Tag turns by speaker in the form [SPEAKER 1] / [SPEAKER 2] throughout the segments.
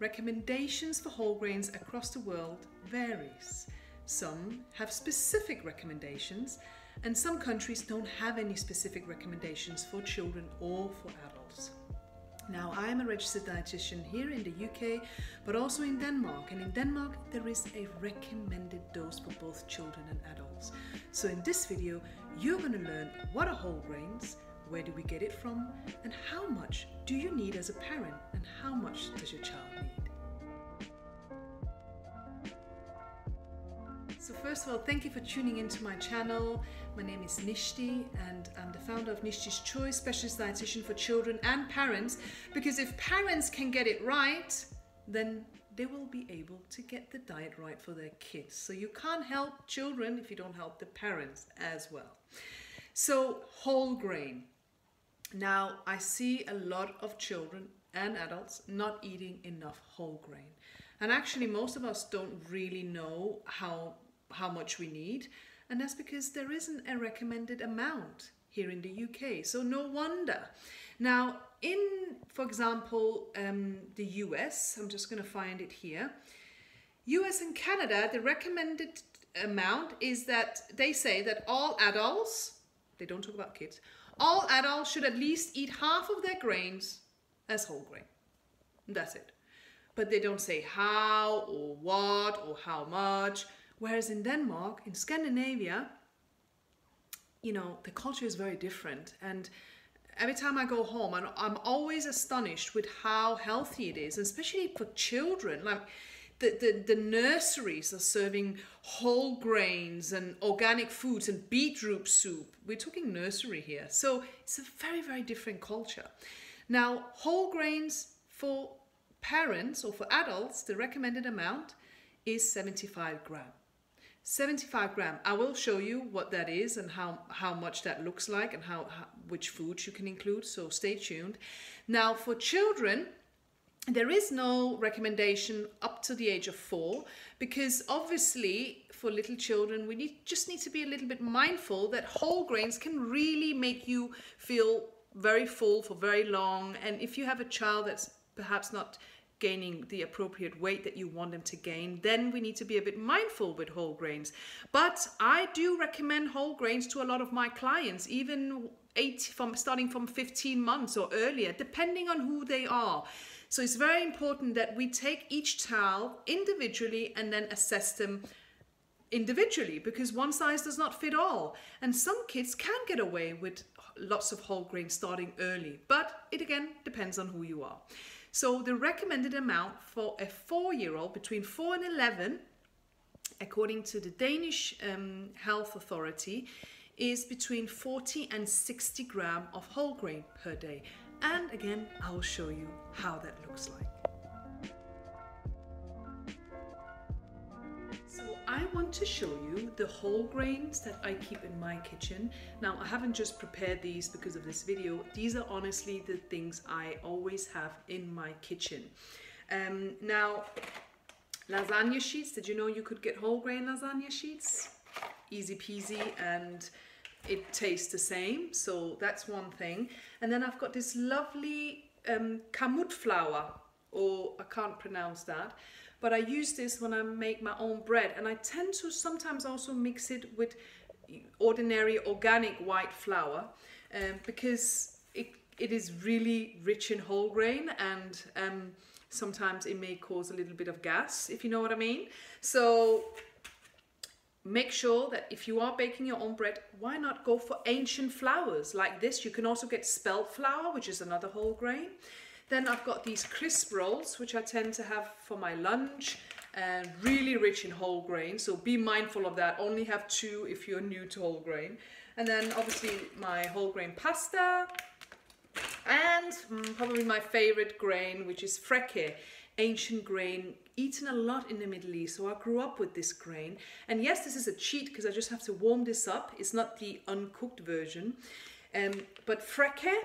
[SPEAKER 1] recommendations for whole grains across the world varies. Some have specific recommendations, and some countries don't have any specific recommendations for children or for adults. Now, I am a registered dietitian here in the UK, but also in Denmark. And in Denmark, there is a recommended dose for both children and adults. So in this video, you're going to learn what are whole grains, where do we get it from, and how much do you need as a parent, and how much does your child need? So first of all, thank you for tuning into my channel. My name is NISHTI and I'm the founder of NISHTI'S Choice, specialist dietitian for children and parents, because if parents can get it right, then they will be able to get the diet right for their kids. So you can't help children if you don't help the parents as well. So whole grain. Now I see a lot of children and adults not eating enough whole grain. And actually most of us don't really know how much we need, and that's because there isn't a recommended amount here in the UK, so no wonder. Now in, for example, the US, I'm just going to find it here, US and Canada, the recommended amount is that they say that all adults, they don't talk about kids, all adults should at least eat half of their grains as whole grain. That's it. But they don't say how or what or how much. Whereas in Denmark, in Scandinavia, you know, the culture is very different. And every time I go home, I'm always astonished with how healthy it is, especially for children. Like the nurseries are serving whole grains and organic foods and beetroot soup. We're talking nursery here. So it's a very, very different culture. Now, whole grains for parents or for adults, the recommended amount is 75 grams. 75 grams. I will show you what that is and how much that looks like and which foods you can include, so stay tuned. Now for children, there is no recommendation up to the age of 4, because obviously for little children we just need to be a little bit mindful that whole grains can really make you feel very full for very long, and if you have a child that's perhaps not gaining the appropriate weight that you want them to gain, then we need to be a bit mindful with whole grains. But I do recommend whole grains to a lot of my clients, even starting from 15 months or earlier, depending on who they are. So it's very important that we take each child individually and then assess them individually, because one size does not fit all. And some kids can get away with lots of whole grains starting early, but it again depends on who you are. So the recommended amount for a 4-year-old between 4 and 11, according to the Danish health authority, is between 40 and 60 grams of whole grain per day. And again, I will show you how that looks like. So I want to show you the whole grains that I keep in my kitchen. Now I haven't just prepared these because of this video. These are honestly the things I always have in my kitchen. Now lasagna sheets, did you know you could get whole grain lasagna sheets? Easy peasy, and it tastes the same, so that's one thing. And then I've got this lovely kamut flour, or I can't pronounce that, but I use this when I make my own bread, and I tend to sometimes also mix it with ordinary organic white flour because it is really rich in whole grain, and sometimes it may cause a little bit of gas, if you know what I mean. So make sure that if you are baking your own bread, why not go for ancient flours like this? You can also get spelt flour, which is another whole grain. Then I've got these crisp rolls, which I tend to have for my lunch, and really rich in whole grain. So be mindful of that. Only have 2 if you're new to whole grain. And then obviously my whole grain pasta, and probably my favorite grain, which is freke, ancient grain, eaten a lot in the Middle East. So I grew up with this grain. And yes, this is a cheat because I just have to warm this up. It's not the uncooked version. But freke,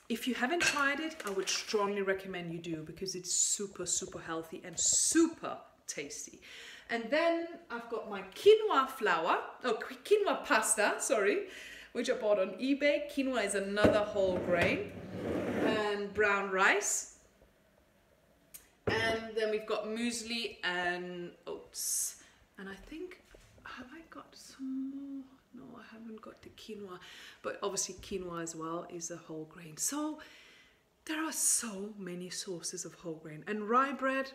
[SPEAKER 1] if you haven't tried it, I would strongly recommend you do, because it's super, super healthy and super tasty. And then I've got my quinoa flour, quinoa pasta, sorry, which I bought on eBay. Quinoa is another whole grain. And brown rice. And then we've got muesli and oats. And I think, have I got some more? No, I haven't got the quinoa. But obviously quinoa as well is a whole grain. So there are so many sources of whole grain. And rye bread,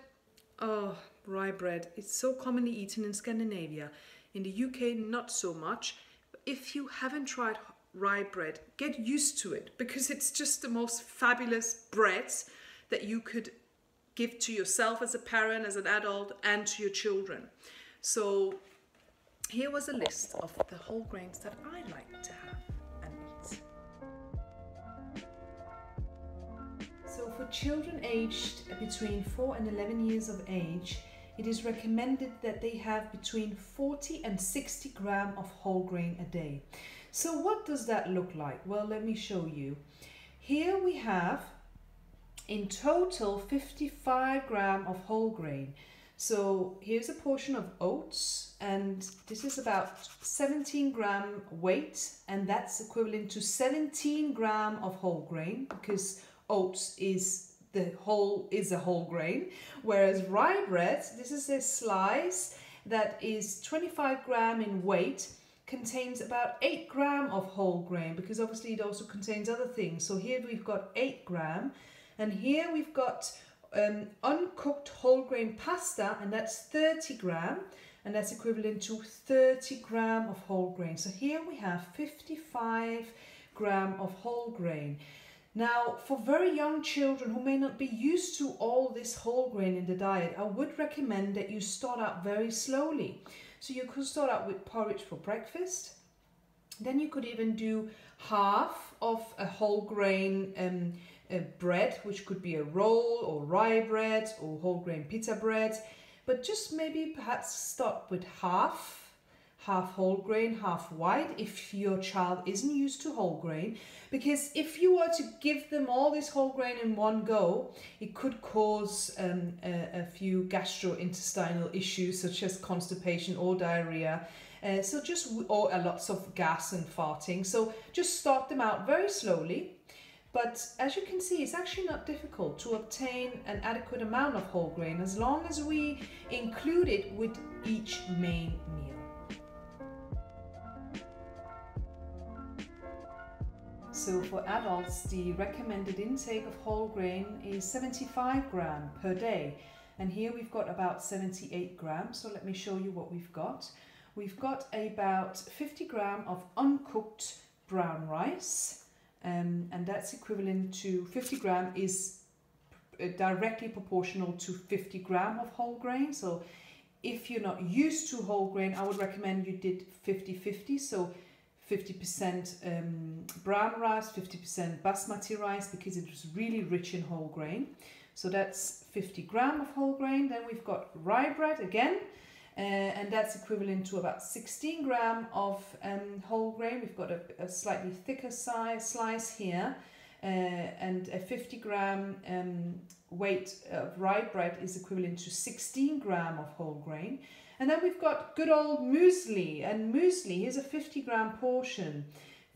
[SPEAKER 1] oh, rye bread, it's so commonly eaten in Scandinavia. In the UK, not so much. If you haven't tried rye bread, get used to it, because it's just the most fabulous breads that you could give to yourself as a parent, as an adult, and to your children. So here was a list of the whole grains that I like to have and eat. So for children aged between 4 and 11 years of age, it is recommended that they have between 40 and 60 grams of whole grain a day. So what does that look like? Well, let me show you. Here we have in total 55 grams of whole grain. So here's a portion of oats, and this is about 17 gram weight, and that's equivalent to 17 grams of whole grain, because oats is a whole grain, whereas rye bread, this is a slice that is 25 grams in weight, contains about 8 grams of whole grain, because obviously it also contains other things. So here we've got 8 grams, and here we've got uncooked whole grain pasta, and that's 30 grams, and that's equivalent to 30 grams of whole grain. So here we have 55 grams of whole grain. Now, for very young children who may not be used to all this whole grain in the diet, I would recommend that you start out very slowly. So you could start out with porridge for breakfast. Then you could even do half of a whole grain bread, which could be a roll or rye bread or whole grain pita bread. But just maybe perhaps start with half whole grain, half white, if your child isn't used to whole grain. Because if you were to give them all this whole grain in one go, it could cause a few gastrointestinal issues such as constipation or diarrhea. Or lots of gas and farting. So just start them out very slowly. But as you can see, it's actually not difficult to obtain an adequate amount of whole grain as long as we include it with each main meal. So for adults, the recommended intake of whole grain is 75 grams per day. And here we've got about 78 grams. So let me show you what we've got. We've got about 50 grams of uncooked brown rice. And that's equivalent to 50 grams is directly proportional to 50 grams of whole grain. So if you're not used to whole grain, I would recommend you did 50-50. So 50% brown rice, 50% basmati rice, because it was really rich in whole grain. So that's 50 grams of whole grain. Then we've got rye bread again, and that's equivalent to about 16 grams of whole grain. We've got a slightly thicker slice here, and a 50 gram weight of rye bread is equivalent to 16 grams of whole grain. And then we've got good old muesli, and muesli, here's a 50 gram portion.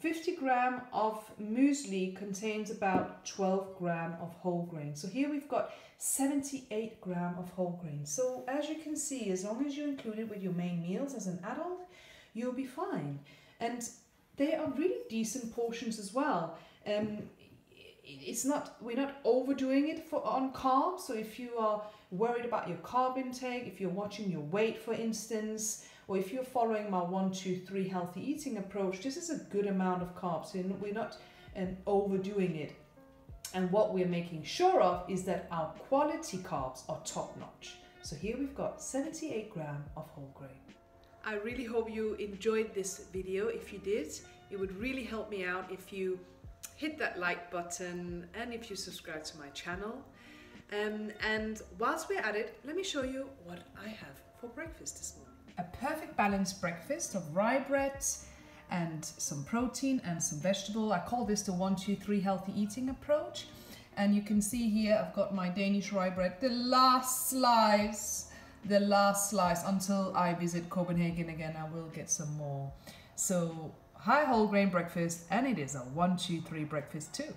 [SPEAKER 1] 50 grams of muesli contains about 12 grams of whole grain. So here we've got 78 grams of whole grain. So as you can see, as long as you include it with your main meals as an adult, you'll be fine. And they are really decent portions as well. We're not overdoing it on carbs. So if you are worried about your carb intake, if you're watching your weight, for instance, or if you're following my 1-2-3 healthy eating approach, this is a good amount of carbs. We're not overdoing it. And what we're making sure of is that our quality carbs are top notch. So here we've got 78 grams of whole grain. I really hope you enjoyed this video. If you did, it would really help me out if you hit that like button and if you subscribe to my channel. And whilst we're at it, let me show you what I have for breakfast this morning. A perfect balanced breakfast of rye bread and some protein and some vegetable. I call this the 1-2-3 healthy eating approach. And you can see here I've got my Danish rye bread, the last slice until I visit Copenhagen again. I will get some more. So high whole grain breakfast, and it is a 1-2-3 breakfast too.